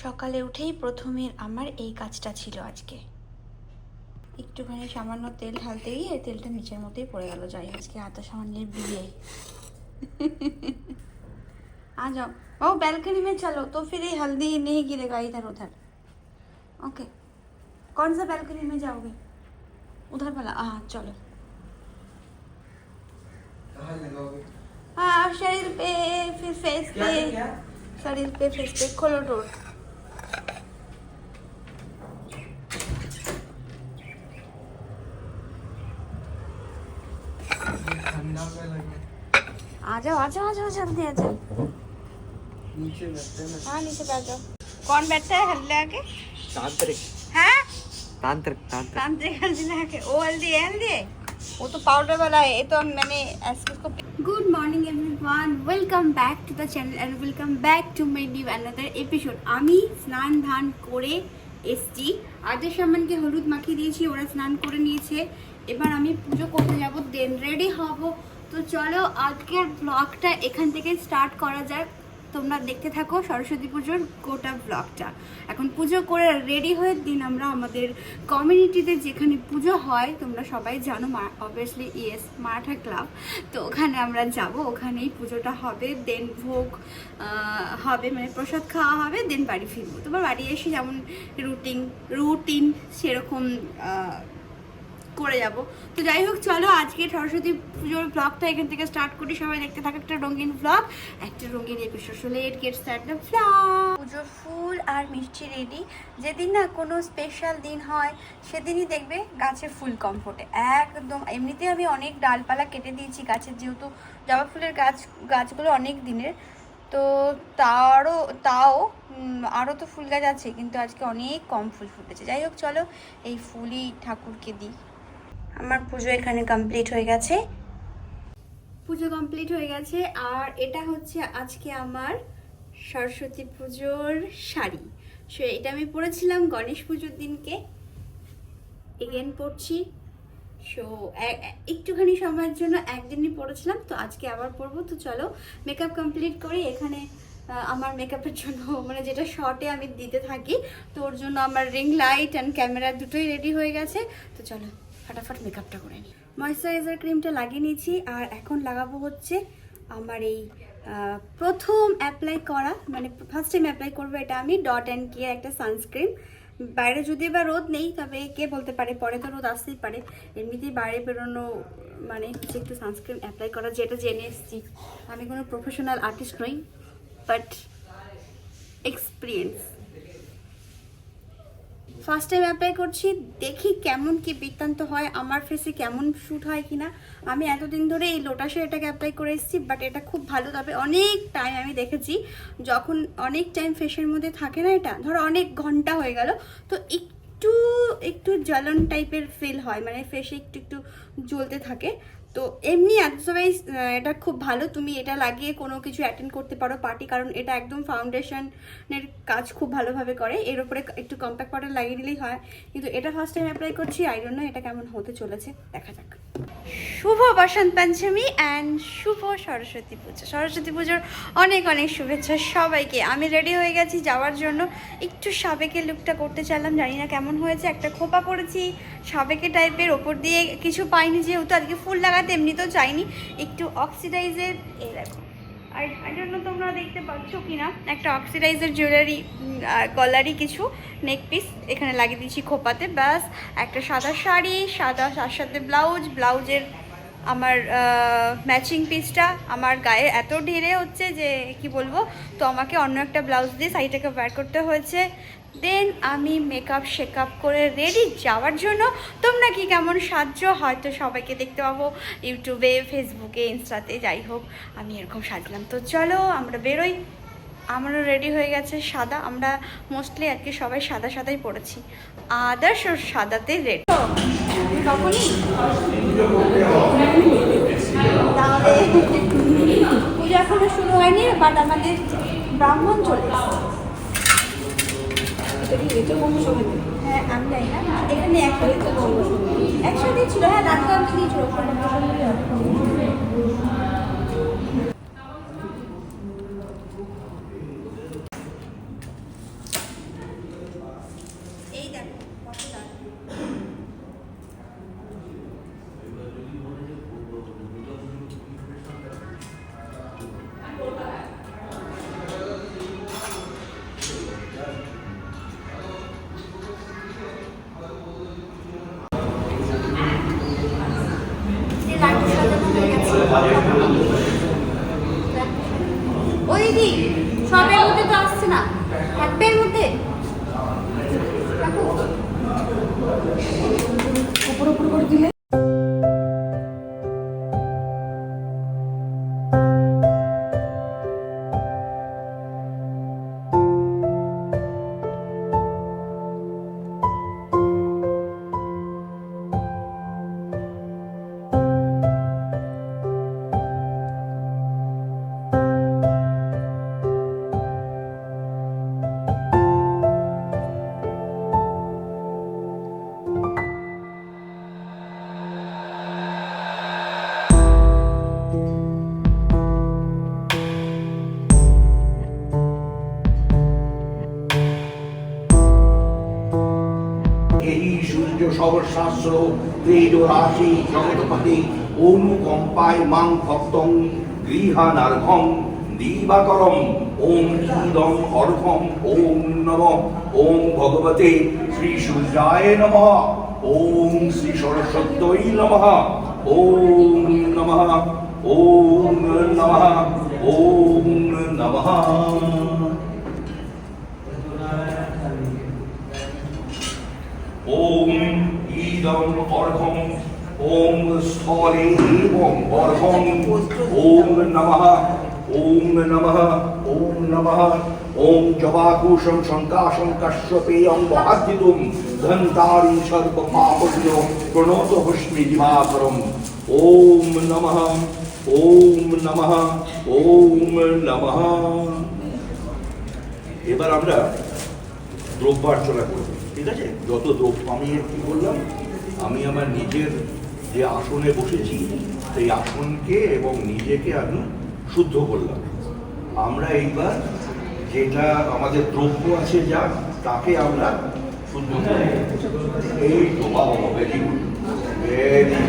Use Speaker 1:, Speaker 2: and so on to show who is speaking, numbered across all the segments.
Speaker 1: সকালে উঠেই প্রথমে আমার এই কাজটা ছিল আজকে। একটুখানি সামান্য তেল ঢালতে গিয়ে তেলটা নিচের মতোই পড়ে গেল। যাই, আজকে আতা সামান্যের বিয়ে। आ जाओ। ओ बैल्कनी में चलो तो फिर ये हल्दी नहीं गिरेगा इधर उधर। ओके, कौन सा बैल्कनी में जाओगे? उधर वाला। हाँ चलो।
Speaker 2: कहाँ लगाओगे?
Speaker 1: हाँ, शरीर पे, फिर फेस पे। शरीर पे, फेस पे। खोलो डोर।
Speaker 2: ठंडा में लगे।
Speaker 1: आ जाओ आ जाओ आ जाओ, जल्दी आ जाओ।
Speaker 2: नीचे बैठते हैं ना।
Speaker 1: हाँ नीचे बैठ जाओ। कौन बैठता है हल्दी आके?
Speaker 2: तांत्रिक
Speaker 1: हैं?
Speaker 2: तांत्रिक तांत्रिक
Speaker 1: तांत्रिक हल्दी लाके। वो हल्दी है, हल्दी है, वो तो पाउडर वाला है। ये तो मैंने ऐसे उसको। Good morning everyone, welcome back to the channel and welcome back to my new another episode. আমি স্নান ধান করে এসছি, আদের সামানকে হলুদ মাখিয়ে দিয়েছি, ওরা স্নান করে নিয়েছে। এবার আমি পুজো করতে যাব, দেন রেডি হব। তো চলো আজকের ব্লগটা এখান থেকে স্টার্ট করা যাক। তোমরা দেখতে থাকো সরস্বতী পুজোর গোটা ব্লগটা। এখন পুজো করে রেডি হয়ে দিন আমরা আমাদের কমিউনিটিতে যেখানে পুজো হয়, তোমরা সবাই জানো, অবভিয়াসলি ইয়েস, মারাঠা ক্লাব। তো ওখানে আমরা যাব, ওখানেই পুজোটা হবে। দেন ভোগ হবে, মানে প্রসাদ খাওয়া হবে, দেন বাড়ি ফিরবো। তোমার বাড়ি এসে যেমন রুটিন সেরকম করে যাব। তো যাই হোক, চলো আজকে সরস্বতী পুজোর ব্লগটা এখান থেকে স্টার্ট করি। সবাই দেখতে থাকে একটা রঙিন ব্লগ, একটা রঙিন episode. Late get start the blog. পুজোর ফুল আর মিষ্টি রেডি। যেদিন না কোনো স্পেশাল দিন হয় সেদিনই দেখবে গাছে ফুল কম ফোটে একদম। এমনিতে আমি অনেক ডালপালা কেটে দিয়েছি গাছের, যেহেতু জবা ফুলের গাছগুলো অনেক দিনের। তো তাও আরও তো ফুল গাছ আছে, কিন্তু আজকে অনেক কম ফুল ফুটেছে। যাই হোক, চলো এই ফুলই ঠাকুরকে দিই। আমার পুজো এখানে কমপ্লিট হয়ে গেছে। আর এটা হচ্ছে আজকে আমার সরস্বতী পুজোর শাড়ি। সো এটা আমি পরেছিলাম গণেশ পুজোর দিনকে, এগেন পরছি। সো একটুখানি সময়ের জন্য একদিনই পরেছিলাম, তো আজকে আবার পরবো। তো চলো মেকআপ কমপ্লিট করি। এখানে আমার মেকআপের জন্য, মানে যেটা শর্টে আমি দিতে থাকি, তো ওর জন্য আমার রিং লাইট অ্যান্ড ক্যামেরা দুটোই রেডি হয়ে গেছে। তো চলো ফটাফট মেকআপটা করে নিই। ময়েশ্চারাইজার ক্রিমটা লাগিয়ে নিয়েছি, আর এখন লাগাবো হচ্ছে আমার এই প্রথম অ্যাপ্লাই করা, মানে ফার্স্ট টাইম অ্যাপ্লাই করবো এটা আমি, ডট অ্যান্ড কেয়ার একটা সানস্ক্রিন। বাইরে যদি বা রোদ নেই, তবে কে বলতে পারে, পরে তো রোদ আসতেই পারে। এমনিতেই বাইরে বেরোনো মানে কিছু একটু সানস্ক্রিন অ্যাপ্লাই করা, যেটা জেনে এসেছি। আমি কোনো প্রফেশনাল আর্টিস্ট নই, but experience. First time apply করছি, দেখি কেমন কি বৃত্তান্ত হয়, আমার ফেসে কেমন শ্যুট হয় কিনা। আমি এতদিন ধরে এই লোটাসে এটাকে অ্যাপ্লাই করে এসেছি, বাট এটা খুব ভালো। তবে অনেক টাইম আমি দেখেছি, যখন অনেক টাইম ফেসের মধ্যে থাকে না, এটা ধরো অনেক ঘন্টা হয়ে গেল, তো একটু জ্বলন টাইপের ফিল হয়, মানে ফেসে একটু জ্বলতে থাকে। তো এমনি আদারওয়াইজ এটা খুব ভালো। তুমি এটা লাগিয়ে কোনো কিছু অ্যাটেন্ড করতে পারো, পার্টি, কারণ এটা একদম ফাউন্ডেশনের কাজ খুব ভালোভাবে করে। এর উপরে একটু কম্প্যাক্ট পাউডার লাগিয়ে দিলেই হয়, কিন্তু এটা ফার্স্ট টাইম অ্যাপ্লাই করছি। আই ডোন্ট নো এটা কেমন হতে চলেছে, দেখা যাক। শুভ বসন্ত পঞ্চমী অ্যান্ড শুভ সরস্বতী পুজো। সরস্বতী পুজোর অনেক অনেক শুভেচ্ছা সবাইকে। আমি রেডি হয়ে গেছি যাওয়ার জন্য। একটু সাবেকের লুকটা করতে চাইলাম, জানি না কেমন হয়েছে। একটা খোপা করেছি সাবেকে টাইপের, ওপর দিয়ে কিছু পাইনি, যেহেতু আজকে ফুল লাগাতে এমনিতেও চাইনি। একটু অক্সিডাইজের, এই দেখো, আর আই ডোন্ট নো তোমরা দেখতে পাচ্ছ কি না, একটা অক্সিডাইজের জুয়েলারি, গলারি কিছু নেক পিস এখানে লাগিয়ে দিয়েছি খোপাতে। ব্যাস, একটা সাদা শাড়ি, সাদা, তার সাথে ব্লাউজের আমার ম্যাচিং পিসটা আমার গায়ে এত ঢেরে হচ্ছে যে কি বলবো। তো আমাকে অন্য একটা ব্লাউজ দিয়ে শাড়িটাকে ওয়্যার করতে হয়েছে। দেন আমি মেকআপ শেকআপ করে রেডি যাওয়ার জন্য। তোমরা কি কেমন সাজছো হয়তো সবাইকে দেখতে পাবো ইউটিউবে, ফেসবুকে, ইনস্টাতে। যাই হোক, আমি এরকম সাজলাম। তো চলো আমরা বেরোই। আমারও রেডি হয়ে গেছে সাদা। আমরা মোস্টলি আর কি সবাই সাদাই পড়েছি, আদার্স ও সাদাতে রেডি। তখনই তাহলে পুজো এখনো শুরু হয়নি, বাট আমাদের ব্রাহ্মণ চলে এসেছে। হ্যাঁ আমি জানি না, এখানে একসাথে ছিল। হ্যাঁ রাখা আমি দিয়েছিল।
Speaker 3: সহস্রাস্র ত্রিজরাশি জগৎপতি অনুকম্পায় মাং ভক্তং গৃহানার্ঘং দিবাকরম ওম ইদং অর্ঘম ওম নমঃ ওম ভগবতে শ্রী সূর্যায় নমঃ ওম শ্রী সরস্বত্যৈ নমঃ ওম নমঃ ওম নমঃ ওম নমঃ। ওম ইদং অর্ঘম ওম স্থলে এবং অর্ঘম ওম নমঃ ওম নমঃ ওম নমঃ ওম জবাকুশম শঙ্কাশং কাশ্যপেয়ং বহাদ্দিতুম ধন্তারি সর্বপাপভ্যো প্রণত হস্মি দিবাকরম ওম নমঃ ওম নমঃ ওম নমঃ। এবার আমরা দ্রব্যার্চনা করব, ঠিক আছে? যত দ্রব্য আমি কি বললাম, আমি আমার নিজের যে আসনে বসেছি সেই আসনকে এবং নিজেকে আমি শুদ্ধ করলাম। আমরা এইবার যেটা আমাদের দ্রব্য আছে যা তাকে আমরা শুদ্ধ করব। এই তো বাবা, very good, very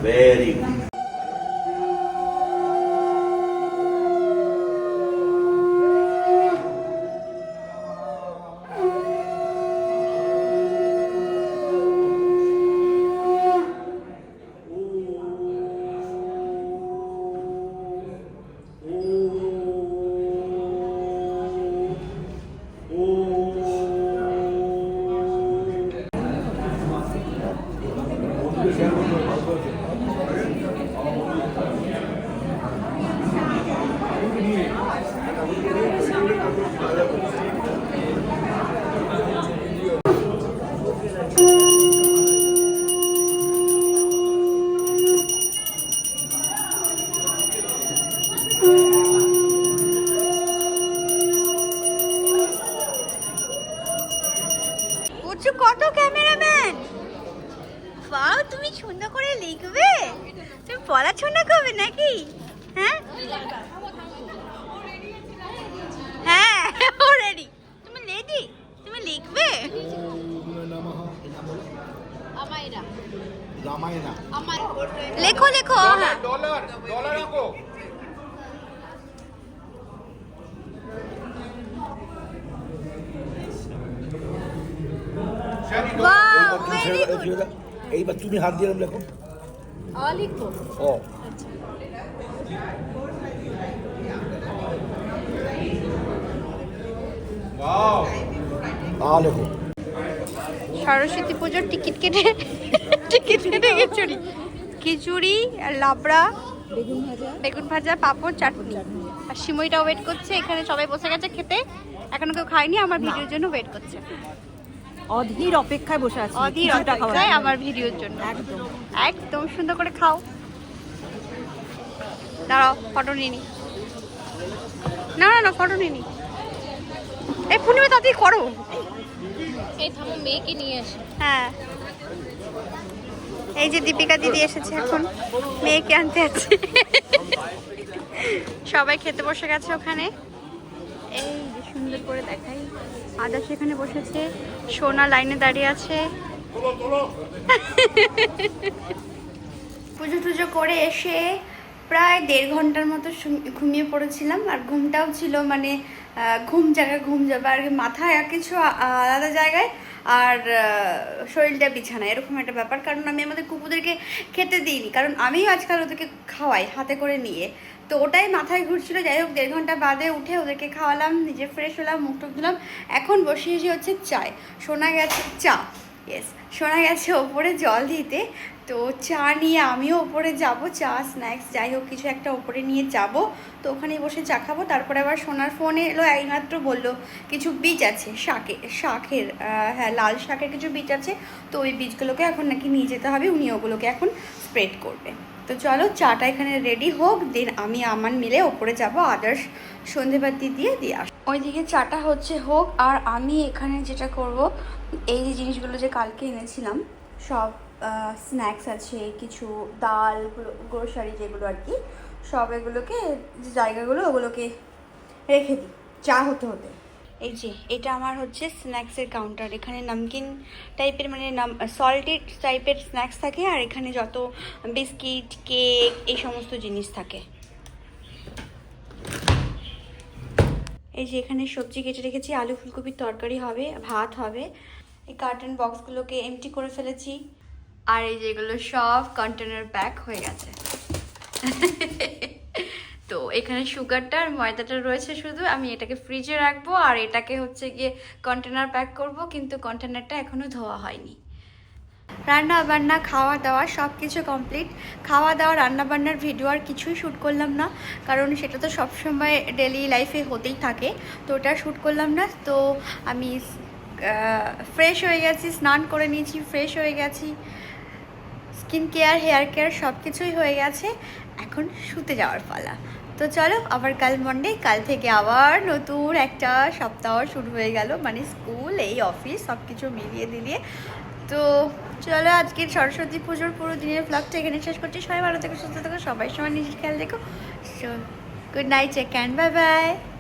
Speaker 3: very good.
Speaker 1: কত ক্যামেরাম্যান, বাহ তুমি সুন্দর করে লিখবে, তুমি পড়াশোনা করবে নাকি? হ্যাঁ হ্যাঁ ও রেডি, তুমি রেডি, তুমি লিখবে? লেখো লেখো, হ্যাঁ
Speaker 3: ডলার রাখো।
Speaker 1: বাহ ভেরি গুড।
Speaker 3: এইবার তুমি হাত দিয়ে লেখো।
Speaker 1: লিখো
Speaker 3: ও লেখো।
Speaker 1: সরস্বতী পুজোর টিকিট কেটে খিচুড়ি, খিচুড়ি আর লাবড়া, বেগুন ভাজা, পাঁপড়, চাটনি। আর সিমইটাও ওয়েট করছে, এখানে সবাই বসে গেছে খেতে, এখনো কেউ খায়নি, আমার ভিডিওর জন্য ওয়েট করছে।
Speaker 4: অধীর অপেক্ষায় বসে আছি
Speaker 1: অধীর অপেক্ষায় আমার ভিডিওর জন্য।
Speaker 4: একদম
Speaker 1: একদম সুন্দর করে খাও। দাঁড়াও ফটো নিয়ে নি। না না না ফটো নিয়ে নি। এই পূর্ণিমা তাড়াতাড়ি করো।
Speaker 4: এই থামো, মেয়েকে নিয়ে আসি।
Speaker 1: হ্যাঁ এই যে দীপিকা দিদি এসেছে, এখন মেয়েকে আনতে আছে। সবাই খেতে বসে গেছে ওখানে। এই যে সুন্দর করে দেখাই, আদার্স এখানে বসেছে, সোনা লাইনে দাঁড়িয়ে আছে। পুজো টুজো করে এসে প্রায় 1.5 ঘন্টার মতো ঘুমিয়ে পড়েছিলাম। আর ঘুমটাও ছিল মানে ঘুম যাবে আর মাথায় কিছু আলাদা জায়গায়, আর শরীরটা বিছানা, এরকম একটা ব্যাপার। কারণ আমি আমাদের কুকুরদেরকে খেতে দিইনি, কারণ আমিও আজকাল ওদেরকে খাওয়াই হাতে করে নিয়ে, তো ওটাই মাথায় ঘুরছিল। যাই হোক 1.5 ঘন্টা বাদে উঠে ওদেরকে খাওয়ালাম, নিজে ফ্রেশ হলাম, মুখ টুক দিলাম। এখন বসিয়েছি হচ্ছে চায়, শোনা গেছে চা, ইয়েস শোনা গেছে ওপরে জল দিতে, তো চা নিয়ে আমিও ওপরে যাব, চা স্ন্যাক্স যাই হোক কিছু একটা ওপরে নিয়ে যাব, তো ওখানেই বসে চা খাবো। তারপরে আবার সোনার ফোনে এলো, এইমাত্র বললো কিছু বীজ আছে শাকের, হ্যাঁ লাল শাকের কিছু বীজ আছে, তো ওই বীজগুলোকে এখন নাকি নিয়ে যেতে হবে, উনি ওগুলোকে এখন স্প্রেড করবে। তো চলো চাটা এখানে রেডি হোক, দেন আমি আমার মিলে ওপরে যাব, আদার্স সন্ধেবাতি দিয়ে আস। ওইদিকে চাটা হচ্ছে হোক, আর আমি এখানে যেটা করব, এই যে জিনিসগুলো যে কালকে এনেছিলাম সব স্ন্যাক্স আছে, কিছু ডাল, গ্রোসারি যেগুলো আর কি, সব এগুলোকে যে জায়গাগুলো ওগুলোকে রেখে দিই চা হতে হতে। এই যে এটা আমার হচ্ছে স্ন্যাক্সের কাউন্টার। এখানে নামকিন টাইপের মানে সল্টেড টাইপের স্ন্যাক্স থাকে, আর এখানে যত বিস্কিট, কেক এই সমস্ত জিনিস থাকে। এই যে এখানে সবজি কেটে রেখেছি, আলু ফুলকপির তরকারি হবে, ভাত হবে। এই কার্টন বক্সগুলোকে এমটি করে ফেলেছি, আর এই যে এগুলো সব কন্টেনার প্যাক হয়ে গেছে। তো এখানে সুগারটা আর ময়দাটা রয়েছে, শুধু আমি এটাকে ফ্রিজে রাখবো আর এটাকে হচ্ছে গিয়ে কন্টেনার প্যাক করব, কিন্তু কন্টেনারটা এখনো ধোয়া হয়নি। রান্না বান্না খাওয়া দাওয়া সব কিছু কমপ্লিট। খাওয়া দাওয়া রান্না বান্নার ভিডিও আর কিছুই শ্যুট করলাম না, কারণ সেটা তো সবসময় ডেলি লাইফে হতেই থাকে, তো ওটা শ্যুট করলাম না। তো আমি ফ্রেশ হয়ে গেছি, স্নান করে নিয়েছি, ফ্রেশ হয়ে গেছি, স্কিন কেয়ার, হেয়ার কেয়ার সব কিছুই হয়ে গেছে। এখন শুতে যাওয়ার পালা। তো চলো, আবার কাল মন্ডে, কাল থেকে আবার নতুন একটা সপ্তাহ শুরু হয়ে গেল, মানে স্কুল, এই অফিস সব কিছু মিলিয়ে দিলিয়ে। তো চলো, আজকের সরস্বতী পুজোর পুরো দিনের ব্লগটা এখানে শেষ করছি। সবাই ভালো থেকো, সুস্থ থেকো, সবাই সময় নিজের খেয়াল রেখো। Good night, take care, bye by.